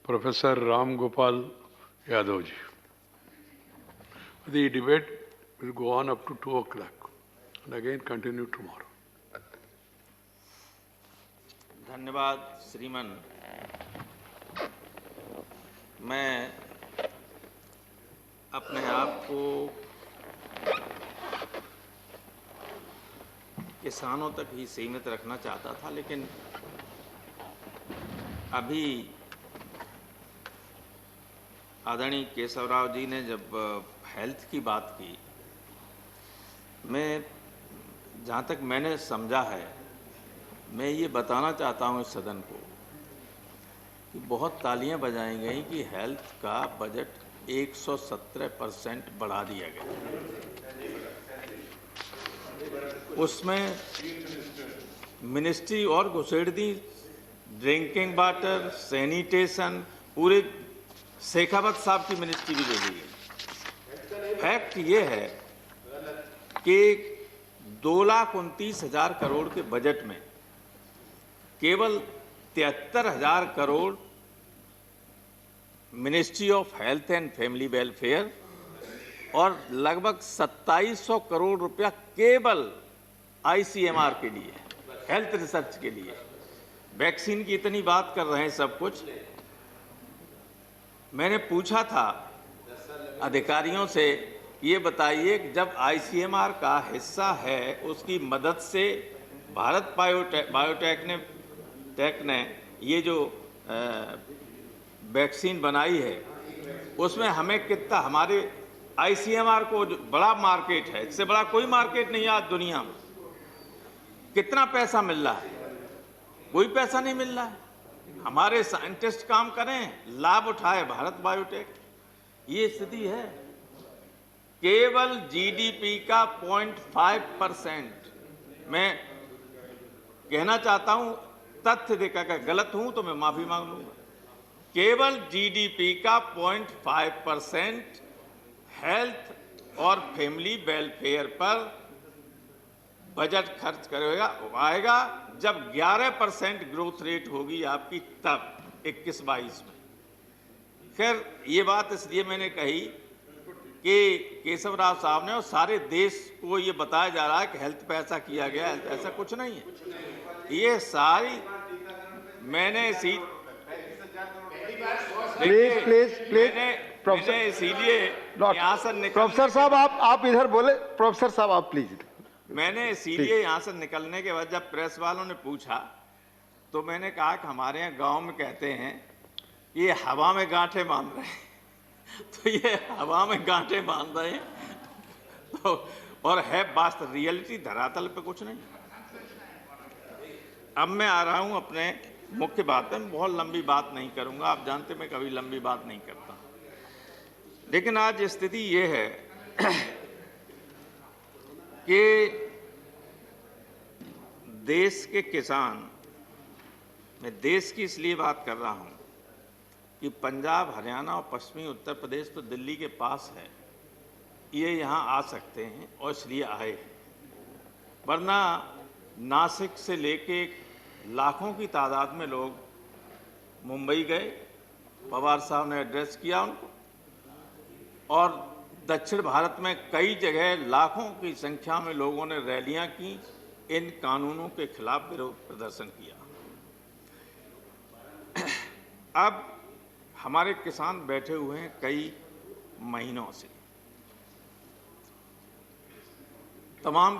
Professor Ram Gopal Yadav ji. The debate will go on up to 2 o'clock and again continue tomorrow. धन्यवाद श्रीमान। मैं अपने आप को किसानों तक ही सीमित रखना चाहता था, लेकिन अभी आदरणीय केशवराव जी ने जब हेल्थ की बात की, मैं जहाँ तक मैंने समझा है, मैं ये बताना चाहता हूँ इस सदन को कि बहुत तालियां बजाई गई कि हेल्थ का बजट 117% बढ़ा दिया गया। उसमें मिनिस्ट्री और घुसेड़ दी, ड्रिंकिंग वाटर, सैनिटेशन, पूरे शेखावत साहब की मिनिस्ट्री भी दे दी गई। फैक्ट ये है कि 2,29,000 करोड़ के बजट में केवल 73,000 crore ministry of health and family welfare और लगभग 2700 करोड़ रुपया केवल ICMR के लिए, हेल्थ रिसर्च के लिए। वैक्सीन की इतनी बात कर रहे हैं सब कुछ। मैंने पूछा था अधिकारियों से, ये बताइए कि जब ICMR का हिस्सा है, उसकी मदद से भारत बायोटेक ने ये जो वैक्सीन बनाई है, उसमें हमें कितना, हमारे ICMR को जो बड़ा मार्केट है, इससे बड़ा कोई मार्केट नहीं है आज दुनिया में, कितना पैसा मिल रहा है? कोई पैसा नहीं मिल रहा है। हमारे साइंटिस्ट काम करें, लाभ उठाए भारत बायोटेक। ये स्थिति है। केवल GDP का 0.5%। मैं कहना चाहता हूं, तथ्य देकर, अगर गलत हूं तो मैं माफी मांग लूंगा। केवल GDP का 0.5% हेल्थ और फैमिली वेलफेयर पर बजट खर्च करेगा आएगा जब 11% ग्रोथ रेट होगी आपकी, तब 21-22 में। खैर, ये बात इसलिए मैंने कही कि केशवराव साहब ने और सारे देश को ये बताया जा रहा है कि हेल्थ पे ऐसा किया गया, ऐसा कुछ नहीं है। ये सारी मैंने इसीलिए यहाँ से प्रोफेसर साहब आप इधर बोले। प्रोफेसर साहब आप प्लीज। मैंने इसीलिए यहाँ से निकलने के बाद जब प्रेस वालों ने पूछा तो मैंने कहा कि हमारे यहाँ गांव में कहते हैं ये हवा में गांठें बांध रहे हैं। तो ये हवा में गांठें बांध रहे हैं तो, और है वास्तव रियलिटी धरातल पे कुछ नहीं। अब मैं आ रहा हूं अपने मुख्य बात में। बहुत लंबी बात नहीं करूंगा, आप जानते मैं कभी लंबी बात नहीं करता, लेकिन आज स्थिति ये है कि देश के किसान, मैं देश की इसलिए बात कर रहा हूं कि पंजाब, हरियाणा और पश्चिमी उत्तर प्रदेश तो दिल्ली के पास है, ये यहाँ आ सकते हैं और इसलिए आए हैं। वरना नासिक से लेके लाखों की तादाद में लोग मुंबई गए, पवार साहब ने एड्रेस किया उनको, और दक्षिण भारत में कई जगह लाखों की संख्या में लोगों ने रैलियां की, इन कानूनों के खिलाफ विरोध प्रदर्शन किया। अब हमारे किसान बैठे हुए हैं कई महीनों से। तमाम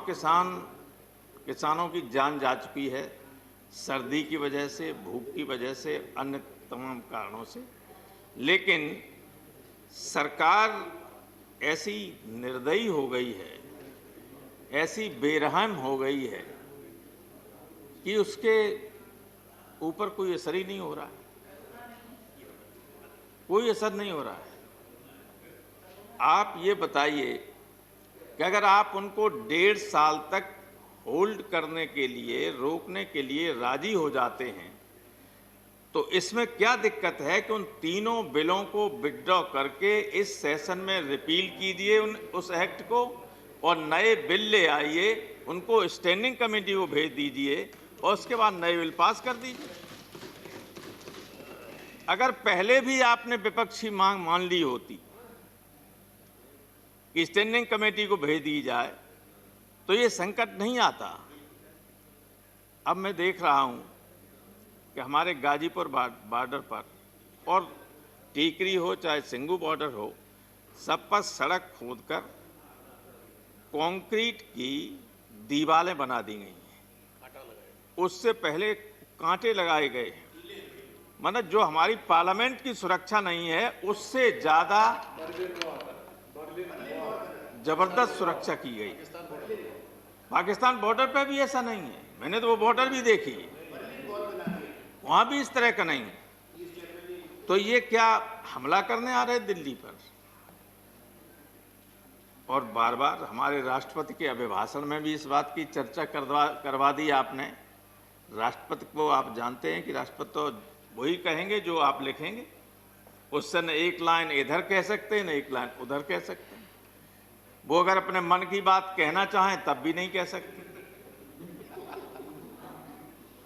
किसानों की जान जा चुकी है, सर्दी की वजह से, भूख की वजह से, अन्य तमाम कारणों से। लेकिन सरकार ऐसी निर्दयी हो गई है, ऐसी बेरहम हो गई है कि उसके ऊपर कोई असर ही नहीं हो रहा है, कोई असर नहीं हो रहा है। आप ये बताइए कि अगर आप उनको 1.5 साल तक होल्ड करने के लिए, रोकने के लिए राजी हो जाते हैं, तो इसमें क्या दिक्कत है कि उन तीनों बिलों को विथड्रॉ करके इस सेशन में रिपील कीजिए उस एक्ट को, और नए बिल ले आइए, उनको स्टैंडिंग कमेटी को भेज दीजिए और उसके बाद नए बिल पास कर दीजिए। अगर पहले भी आपने विपक्षी मांग मान ली होती कि स्टैंडिंग कमेटी को भेज दी जाए तो ये संकट नहीं आता। अब मैं देख रहा हूं कि हमारे गाजीपुर बॉर्डर पर और टीकरी हो चाहे सिंगू बॉर्डर हो, सब पर सड़क खोदकर कंक्रीट की दीवारें बना दी गई हैं। उससे पहले कांटे लगाए गए हैं। मतलब जो हमारी पार्लियामेंट की सुरक्षा नहीं है, उससे ज्यादा जबरदस्त सुरक्षा की गई। पाकिस्तान बॉर्डर पे भी ऐसा नहीं है। मैंने तो वो बॉर्डर भी देखी, वहां भी इस तरह का नहीं है। तो ये क्या हमला करने आ रहे दिल्ली पर? और बार बार हमारे राष्ट्रपति के अभिभाषण में भी इस बात की चर्चा करवा दी आपने। राष्ट्रपति को आप जानते हैं कि राष्ट्रपति तो वही कहेंगे जो आप लिखेंगे। उससे न एक लाइन इधर कह सकते हैं न एक लाइन उधर कह सकते हैं। वो अगर अपने मन की बात कहना चाहें तब भी नहीं कह सकते।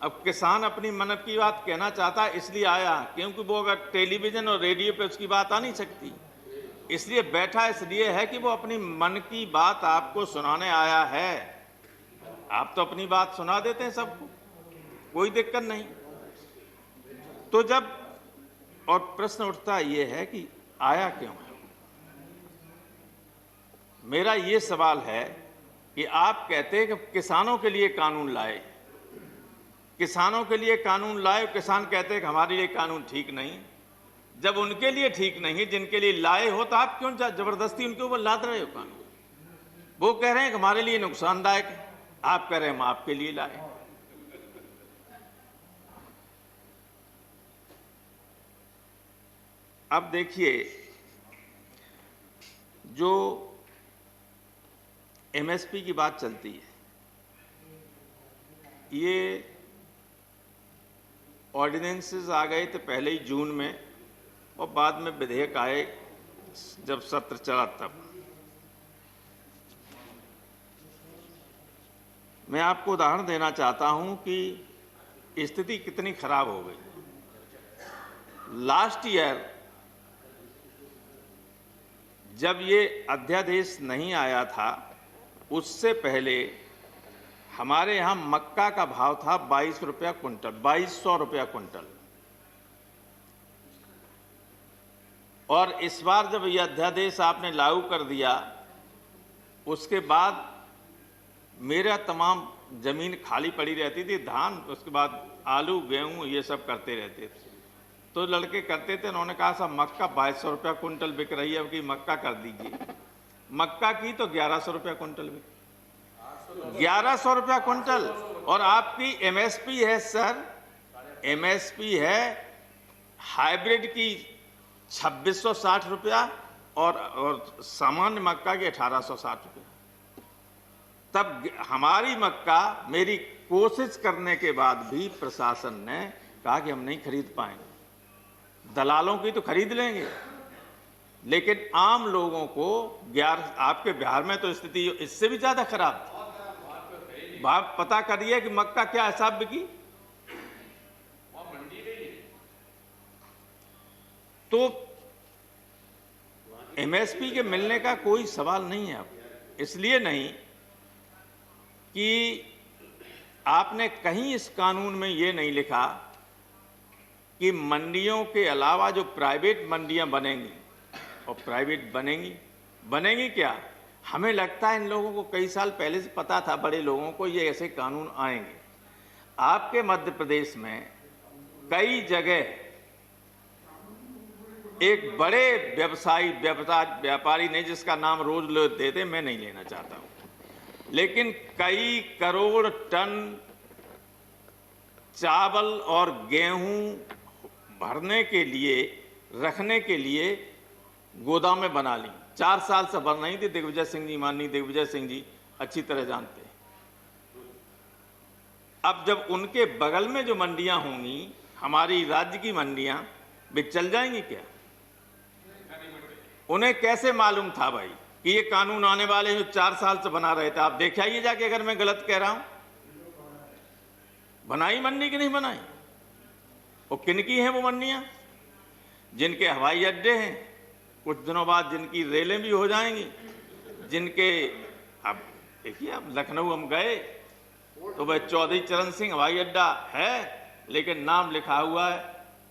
अब किसान अपनी मन की बात कहना चाहता है, इसलिए आया, क्योंकि वो अगर टेलीविजन और रेडियो पे उसकी बात आ नहीं सकती, इसलिए बैठा इसलिए है कि वो अपनी मन की बात आपको सुनाने आया है। आप तो अपनी बात सुना देते हैं सबको, कोई दिक्कत नहीं। तो जब और प्रश्न उठता ये है कि आया क्यों है? मेरा ये सवाल है कि आप कहते हैं कि किसानों के लिए कानून लाए, किसानों के लिए कानून लाए, किसान कहते हैं कि हमारे लिए कानून ठीक नहीं। जब उनके लिए ठीक नहीं, जिनके लिए लाए हो, तो आप क्यों जबरदस्ती उनके ऊपर लाद रहे हो कानून? वो कह रहे हैं कि हमारे लिए नुकसानदायक है, आप कह रहे हैं हम आपके लिए लाए। अब देखिए, जो एमएसपी की बात चलती है, ये ऑर्डिनेंसेस आ गए थे पहले ही जून में, और बाद में विधेयक आए जब सत्र चला तब। मैं आपको उदाहरण देना चाहता हूं कि स्थिति कितनी खराब हो गई। लास्ट ईयर जब ये अध्यादेश नहीं आया था, उससे पहले हमारे यहां मक्का का भाव था 22 रुपया कुंटल, 2200 रुपया कुंटल। और इस बार जब यह अध्यादेश आपने लागू कर दिया, उसके बाद मेरा तमाम जमीन खाली पड़ी रहती थी, धान, उसके बाद आलू गेहूं ये सब करते रहते थे। तो लड़के करते थे, उन्होंने कहा साहब मक्का 2200 रुपया कुंटल बिक रही है, अब की मक्का कर दीजिए। मक्का की तो 1100 रुपया कुंटल बिक, 1100 रुपया कुंटल। और आपकी एमएसपी है सर, एमएसपी है हाइब्रिड की 2660 रुपया और सामान्य मक्का की 1860 रुपया। तब हमारी मक्का, मेरी कोशिश करने के बाद भी प्रशासन ने कहा कि हम नहीं खरीद पाएंगे। दलालों की तो खरीद लेंगे, लेकिन आम लोगों को आपके बिहार में तो स्थिति इससे भी ज्यादा खराब थी। आप पता करिए कि मक्का क्या हिसाब बिकी। तो एमएसपी के मिलने का कोई सवाल नहीं है। अब इसलिए नहीं कि आपने कहीं इस कानून में ये नहीं लिखा कि मंडियों के अलावा जो प्राइवेट मंडियां बनेंगी, और प्राइवेट बनेंगी क्या? हमें लगता है इन लोगों को कई साल पहले से पता था, बड़े लोगों को, ये ऐसे कानून आएंगे। आपके मध्य प्रदेश में कई जगह एक बड़े व्यापारी ने, जिसका नाम रोज लोग देते, मैं नहीं लेना चाहता हूं, लेकिन कई करोड़ टन चावल और गेहूं भरने के लिए, रखने के लिए गोदामें बना ली। 4 साल से बन रही थी। दिग्विजय सिंह जी, माननीय दिग्विजय सिंह जी अच्छी तरह जानते हैं। अब जब उनके बगल में जो मंडियां होंगी, हमारी राज्य की मंडियां, वे चल जाएंगी क्या? उन्हें कैसे मालूम था भाई कि ये कानून आने वाले हैं? जो 4 साल से बना रहे थे। आप देख आइए जाके, अगर मैं गलत कह रहा हूं। बनाई मंडी की नहीं बनाई? और किन की हैं वो मंडियां? जिनके हवाई अड्डे हैं, कुछ दिनों बाद जिनकी रेलें भी हो जाएंगी, जिनके अब देखिए, अब लखनऊ हम गए तो वह चौधरी चरण सिंह हवाई अड्डा है, लेकिन नाम लिखा हुआ है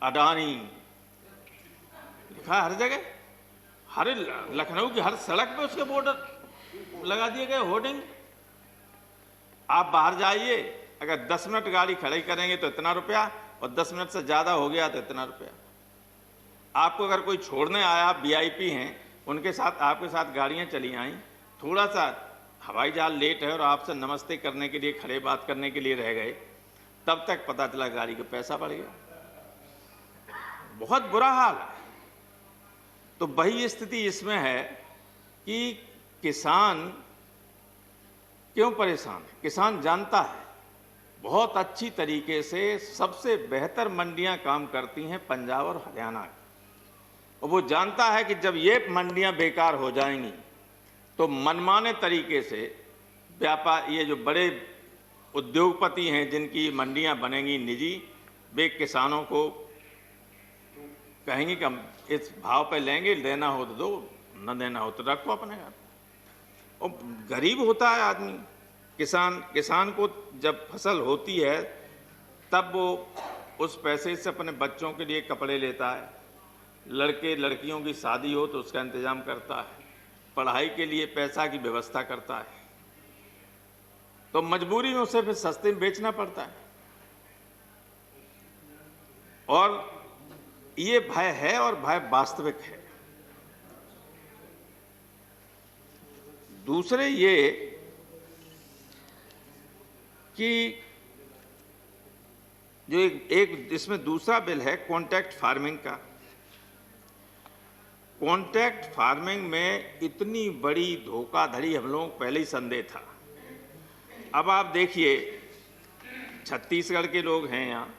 अडानी, लिखा हर जगह, हर लखनऊ की हर सड़क पे उसके बोर्ड लगा दिए गए, होर्डिंग। आप बाहर जाइए, अगर 10 मिनट गाड़ी खड़ी करेंगे तो इतना रुपया, और 10 मिनट से ज़्यादा हो गया तो इतना रुपया। आपको अगर कोई छोड़ने आया, आप वीआईपी हैं, उनके साथ आपके साथ गाड़ियां चली आईं, थोड़ा सा हवाई जहाज लेट है और आपसे नमस्ते करने के लिए, खड़े बात करने के लिए रह गए, तब तक पता चला गाड़ी का पैसा बढ़ गया। बहुत बुरा हाल है। तो वही स्थिति इसमें है कि किसान क्यों परेशान है। किसान जानता है बहुत अच्छी तरीके से सबसे बेहतर मंडियां काम करती हैं पंजाब और हरियाणा की, और वो जानता है कि जब ये मंडियां बेकार हो जाएंगी तो मनमाने तरीके से व्यापार, ये जो बड़े उद्योगपति हैं जिनकी मंडियां बनेंगी निजी, वे किसानों को कहेंगे कि हम इस भाव पे लेंगे, लेना हो तो दो, न देना हो तो रखो अपने घर। और गरीब होता है आदमी, किसान को जब फसल होती है तब वो उस पैसे से अपने बच्चों के लिए कपड़े लेता है, लड़के लड़कियों की शादी हो तो उसका इंतजाम करता है, पढ़ाई के लिए पैसा की व्यवस्था करता है, तो मजबूरी में उसे फिर सस्ते में बेचना पड़ता है। और ये भय है, और भय वास्तविक है। दूसरे ये कि जो एक इसमें दूसरा बिल है कॉन्ट्रैक्ट फार्मिंग का। कॉन्ट्रैक्ट फार्मिंग में इतनी बड़ी धोखाधड़ी हम लोगों को पहले ही संदेह था। अब आप देखिए, छत्तीसगढ़ के लोग हैं यहाँ,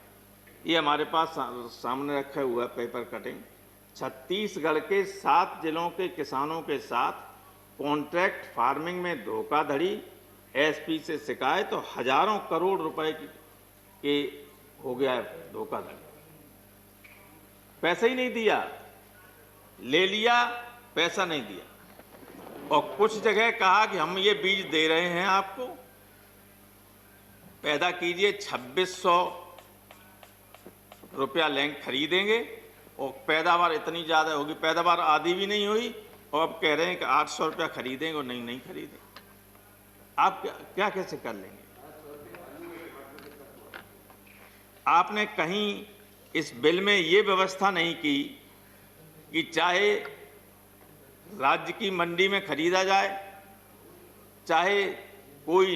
ये हमारे पास सामने रखा हुआ है पेपर कटिंग। छत्तीसगढ़ के 7 जिलों के किसानों के साथ कॉन्ट्रैक्ट फार्मिंग में धोखाधड़ी, एसपी से शिकायत, तो हजारों करोड़ रुपए के हो गया है धोखाधड़ी। पैसा ही नहीं दिया, ले लिया, पैसा नहीं दिया। और कुछ जगह कहा कि हम ये बीज दे रहे हैं आपको, पैदा कीजिए, 2600 रुपया लेंगे, खरीदेंगे, और पैदावार इतनी ज़्यादा होगी, पैदावार आधी भी नहीं हुई, और अब कह रहे हैं कि 800 रुपया खरीदेंगे, और नहीं खरीदेंगे। आप क्या कैसे कर लेंगे? आपने कहीं इस बिल में ये व्यवस्था नहीं की कि चाहे राज्य की मंडी में खरीदा जाए, चाहे कोई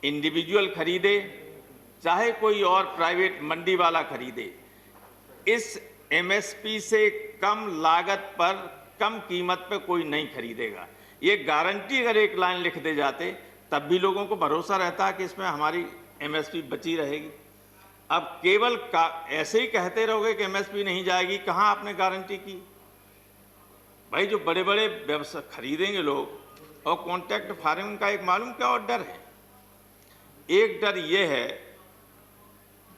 इंडिविजुअल खरीदे, चाहे कोई और प्राइवेट मंडी वाला खरीदे, इस एमएसपी से कम लागत पर, कम कीमत पर कोई नहीं खरीदेगा। ये गारंटी अगर एक लाइन लिख दे जाते तब भी लोगों को भरोसा रहता है कि इसमें हमारी एमएसपी बची रहेगी। अब केवल ऐसे ही कहते रहोगे कि एमएसपी नहीं जाएगी, कहाँ आपने गारंटी की? भाई, जो बड़े बड़े व्यवसाय खरीदेंगे लोग, और कॉन्ट्रैक्ट फार्मिंग का एक मालूम क्या और डर है? एक डर ये है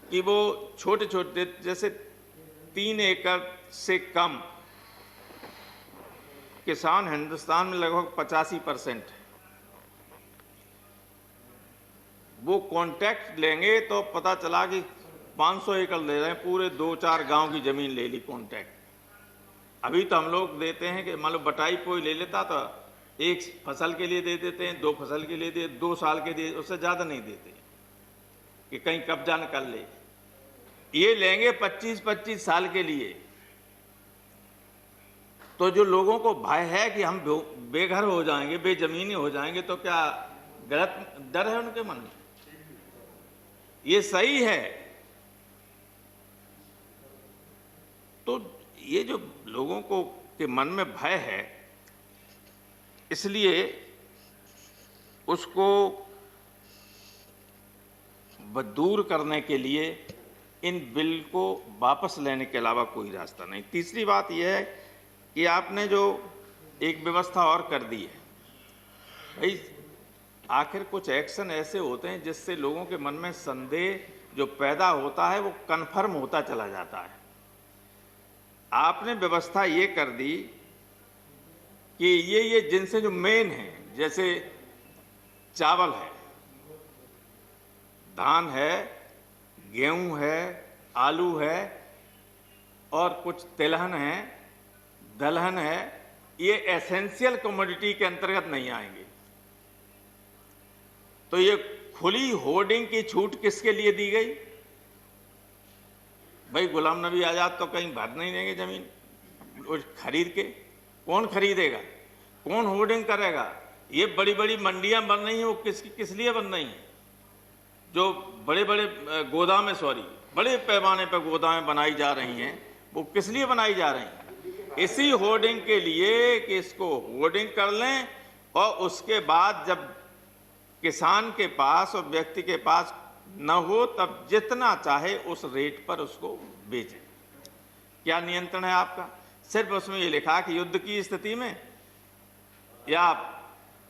कि वो छोटे छोटे, जैसे 3 एकड़ से कम किसान हिंदुस्तान में लगभग 85% है, वो कॉन्ट्रैक्ट लेंगे तो पता चला कि 500 एकड़ ले रहे हैं, पूरे 2-4 गांव की जमीन ले ली कॉन्ट्रैक्ट। अभी तो हम लोग देते हैं कि मान लो बटाई कोई ले लेता तो 1 फसल के लिए दे देते हैं, 2 फसल के लिए दे, 2 साल के लिए, उससे ज़्यादा नहीं देते कि कहीं कब्जा न कर ले। ये लेंगे 25-25 साल के लिए। तो जो लोगों को भय है कि हम बेघर हो जाएंगे, बेजमीनी हो जाएंगे, तो क्या गलत डर है उनके मन में? ये सही है। तो ये जो लोगों को के मन में भय है, इसलिए उसको दूर करने के लिए इन बिल को वापस लेने के अलावा कोई रास्ता नहीं। तीसरी बात यह है कि आपने जो एक व्यवस्था और कर दी है, भाई आखिर कुछ एक्शन ऐसे होते हैं जिससे लोगों के मन में संदेह जो पैदा होता है वो कन्फर्म होता चला जाता है। आपने व्यवस्था ये कर दी कि ये जिनसे जो मेन है, जैसे चावल है, धान है, गेहूं है, आलू है और कुछ तिलहन है, दलहन है, ये एसेंशियल कमोडिटी के अंतर्गत नहीं आएंगे। तो ये खुली होर्डिंग की छूट किसके लिए दी गई? भाई गुलाम नबी आजाद तो कहीं भर नहीं देंगे जमीन खरीद के। कौन खरीदेगा? कौन होर्डिंग करेगा? ये बड़ी बड़ी मंडियां बन रही हैं, वो किस लिए बन रही हैं? जो बड़े बड़े गोदामें, बड़े पैमाने पर गोदामें बनाई जा रही हैं, वो किस लिए बनाई जा रही हैं? इसी होर्डिंग के लिए कि इसको होर्डिंग कर लें और उसके बाद जब किसान के पास और व्यक्ति के पास न हो तब जितना चाहे उस रेट पर उसको बेचें। क्या नियंत्रण है आपका? सिर्फ उसमें ये लिखा कि युद्ध की स्थिति में या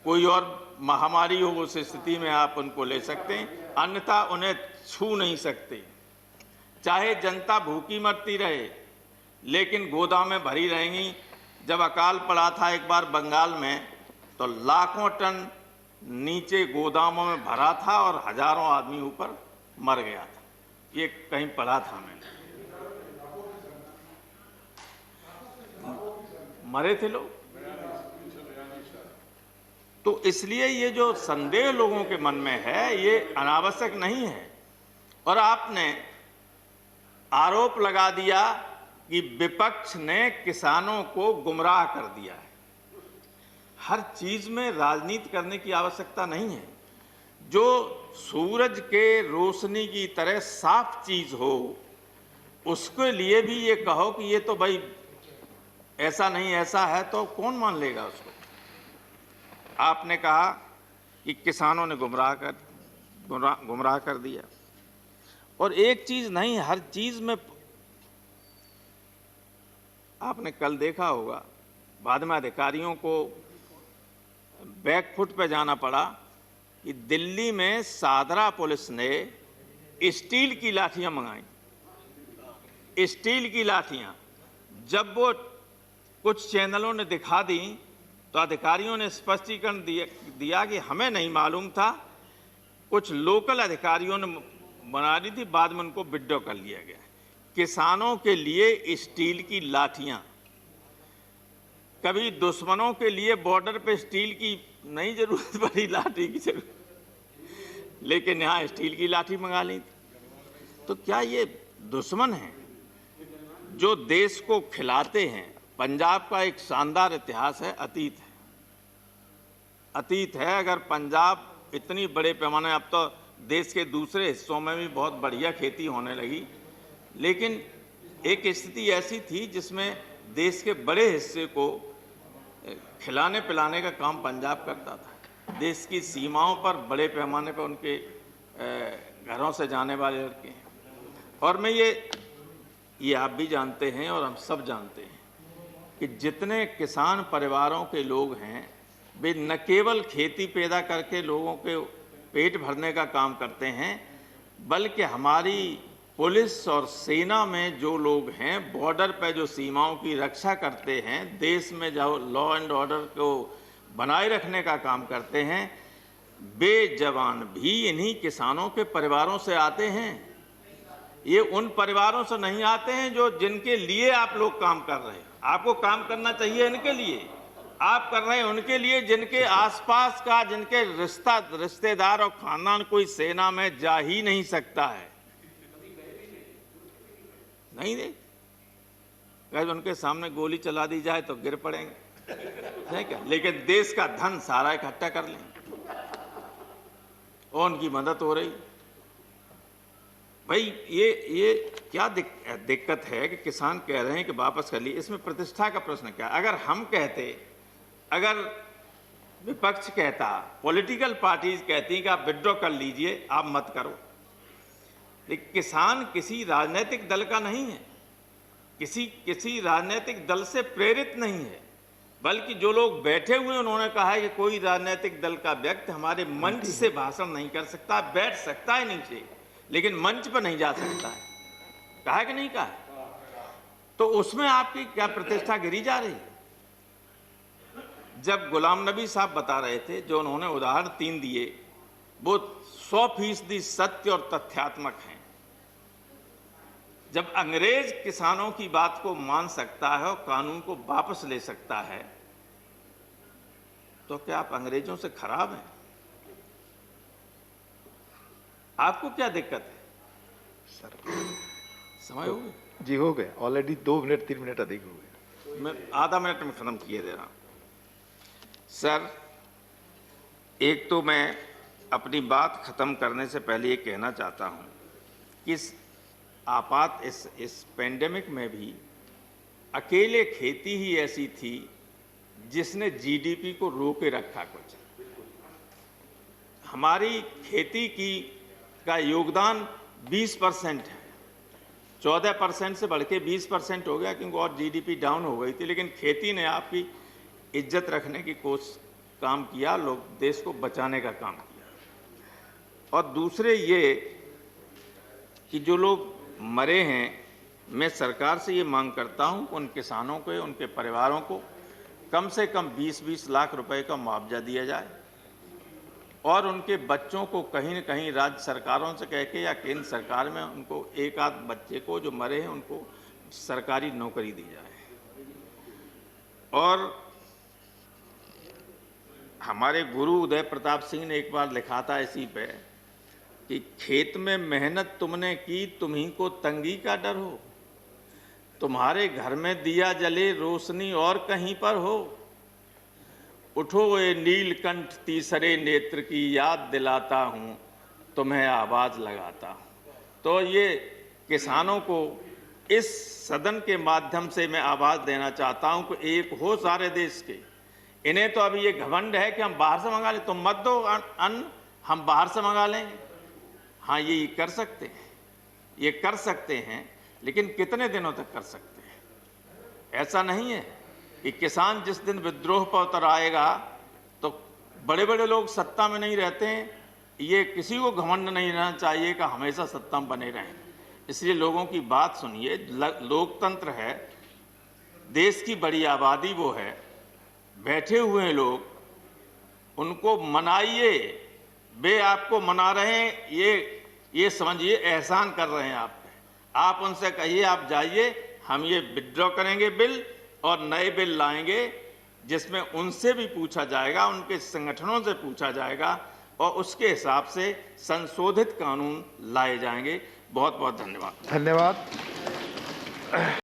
कोई और महामारी हो उस स्थिति में आप उनको ले सकते हैं, अन्यथा उन्हें छू नहीं सकते। चाहे जनता भूखी मरती रहे लेकिन गोदामें भरी रहेंगी। जब अकाल पड़ा था एक बार बंगाल में, तो लाखों टन नीचे गोदामों में भरा था और हजारों आदमी ऊपर मर गया था। ये कहीं पढ़ा था मैंने। मरे थे लोग। तो इसलिए ये जो संदेह लोगों के मन में है ये अनावश्यक नहीं है। और आपने आरोप लगा दिया कि विपक्ष ने किसानों को गुमराह कर दिया है। हर चीज में राजनीति करने की आवश्यकता नहीं है। जो सूरज के रोशनी की तरह साफ चीज हो उसके लिए भी ये कहो कि ये तो भाई ऐसा नहीं ऐसा है, तो कौन मान लेगा उसको? आपने कहा कि किसानों ने गुमराह कर दिया। और एक चीज नहीं, हर चीज में आपने कल देखा होगा, बाद में अधिकारियों को बैकफुट पे जाना पड़ा कि दिल्ली में सादरा पुलिस ने स्टील की लाठियां मंगाई। स्टील की लाठियां जब वो कुछ चैनलों ने दिखा दी तो अधिकारियों ने स्पष्टीकरण दिया कि हमें नहीं मालूम था, कुछ लोकल अधिकारियों ने बना दी थी, बाद में उनको विड्रॉ कर लिया गया। किसानों के लिए स्टील की लाठियां, कभी दुश्मनों के लिए बॉर्डर पे स्टील की नहीं जरूरत पड़ी, लाठी की जरूरत, लेकिन यहाँ स्टील की लाठी मंगा ली थी। तो क्या ये दुश्मन है जो देश को खिलाते हैं? पंजाब का एक शानदार इतिहास है, अतीत है। अगर पंजाब इतनी बड़े पैमाने, अब तो देश के दूसरे हिस्सों में भी बहुत बढ़िया खेती होने लगी, लेकिन एक स्थिति ऐसी थी जिसमें देश के बड़े हिस्से को खिलाने पिलाने का काम पंजाब करता था। देश की सीमाओं पर बड़े पैमाने पर उनके घरों से जाने वाले लड़के हैं। और मैं ये आप भी जानते हैं और हम सब जानते हैं कि जितने किसान परिवारों के लोग हैं वे न केवल खेती पैदा करके लोगों के पेट भरने का काम करते हैं, बल्कि हमारी पुलिस और सेना में जो लोग हैं, बॉर्डर पर जो सीमाओं की रक्षा करते हैं, देश में जो लॉ एंड ऑर्डर को बनाए रखने का काम करते हैं, वे जवान भी इन्हीं किसानों के परिवारों से आते हैं। ये उन परिवारों से नहीं आते हैं जो जिनके लिए आप लोग काम कर रहे हैं। आपको काम करना चाहिए इनके लिए, आप कर रहे हैं उनके लिए जिनके आसपास का, जिनके रिश्तेदार और खानदान कोई सेना में जा ही नहीं सकता है। नहीं दे, अगर उनके सामने गोली चला दी जाए तो गिर पड़ेंगे, है क्या? लेकिन देश का धन सारा इकट्ठा कर लें और उनकी मदद हो रही। भाई ये क्या दिक्कत है कि किसान कह रहे हैं कि वापस कर लिए? इसमें प्रतिष्ठा का प्रश्न क्या? अगर हम कहते, अगर विपक्ष कहता, पॉलिटिकल पार्टीज कहती कि आप विड्रॉ कर लीजिए, आप मत करो, लेकिन किसान किसी राजनीतिक दल का नहीं है, किसी राजनीतिक दल से प्रेरित नहीं है, बल्कि जो लोग बैठे हुए उन्होंने कहा है कि कोई राजनीतिक दल का व्यक्ति हमारे मंच से भाषण नहीं कर सकता, बैठ सकता है नीचे लेकिन मंच पर नहीं जा सकता है। कहा कि नहीं कहा? तो उसमें आपकी क्या प्रतिष्ठा गिरी जा रही है? जब गुलाम नबी साहब बता रहे थे, जो उन्होंने उदाहरण 3 दिए, वो 100% सत्य और तथ्यात्मक हैं। जब अंग्रेज किसानों की बात को मान सकता है और कानून को वापस ले सकता है, तो क्या आप अंग्रेजों से खराब हैं? आपको क्या दिक्कत है? सर समय हो गया जी, हो गए ऑलरेडी 2 मिनट 3 मिनट अधिक हो गए। मैं आधा मिनट में खत्म किए दे रहा हूं। सर, एक तो मैं अपनी बात खत्म करने से पहले ये कहना चाहता हूं कि इस पेंडेमिक में भी अकेले खेती ही ऐसी थी जिसने जीडीपी को रोके रखा। कुछ हमारी खेती का योगदान 20% है, 14% से बढ़ के 20% हो गया, क्योंकि और जीडीपी डाउन हो गई थी। लेकिन खेती ने आपकी इज्जत रखने की कोशिश काम किया, लोग देश को बचाने का काम किया। और दूसरे ये कि जो लोग मरे हैं, मैं सरकार से ये मांग करता हूं कि उन किसानों को, उनके परिवारों को कम से कम 20-20 लाख रुपए का मुआवजा दिया जाए और उनके बच्चों को कहीं न कहीं राज्य सरकारों से कह के या केंद्र सरकार में उनको एक आध बच्चे को जो मरे हैं उनको सरकारी नौकरी दी जाए। और हमारे गुरु उदय प्रताप सिंह ने एक बार लिखा था इसी पे कि खेत में मेहनत तुमने की, तुम्हीं को तंगी का डर हो। तुम्हारे घर में दिया जले, रोशनी और कहीं पर हो। उठो ये नीलकंठ तीसरे नेत्र की याद दिलाता हूं, तुम्हें आवाज लगाता हूं। तो ये किसानों को इस सदन के माध्यम से मैं आवाज देना चाहता हूं कि एक हो सारे देश के। इन्हें तो अभी ये घमंड है कि हम बाहर से मंगा लें, तुम मत दो अन्न, हम बाहर से मंगा लेंगे। हाँ, ये कर सकते हैं, ये कर सकते हैं, लेकिन कितने दिनों तक कर सकते हैं? ऐसा नहीं है कि किसान जिस दिन विद्रोह पर उतर आएगा तो बड़े बड़े लोग सत्ता में नहीं रहते हैं। ये किसी को घमंड नहीं रहना चाहिए कि हमेशा सत्ता में बने रहें। इसलिए लोगों की बात सुनिए। लोकतंत्र है, देश की बड़ी आबादी वो है, बैठे हुए लोग, उनको मनाइए। वे आपको मना रहे हैं, ये समझिए एहसान कर रहे हैं आप पे। आप उनसे कहिए आप जाइए, हम ये विड्रॉ करेंगे बिल और नए बिल लाएंगे जिसमें उनसे भी पूछा जाएगा, उनके संगठनों से पूछा जाएगा और उसके हिसाब से संशोधित कानून लाए जाएंगे। बहुत बहुत धन्यवाद। धन्यवाद।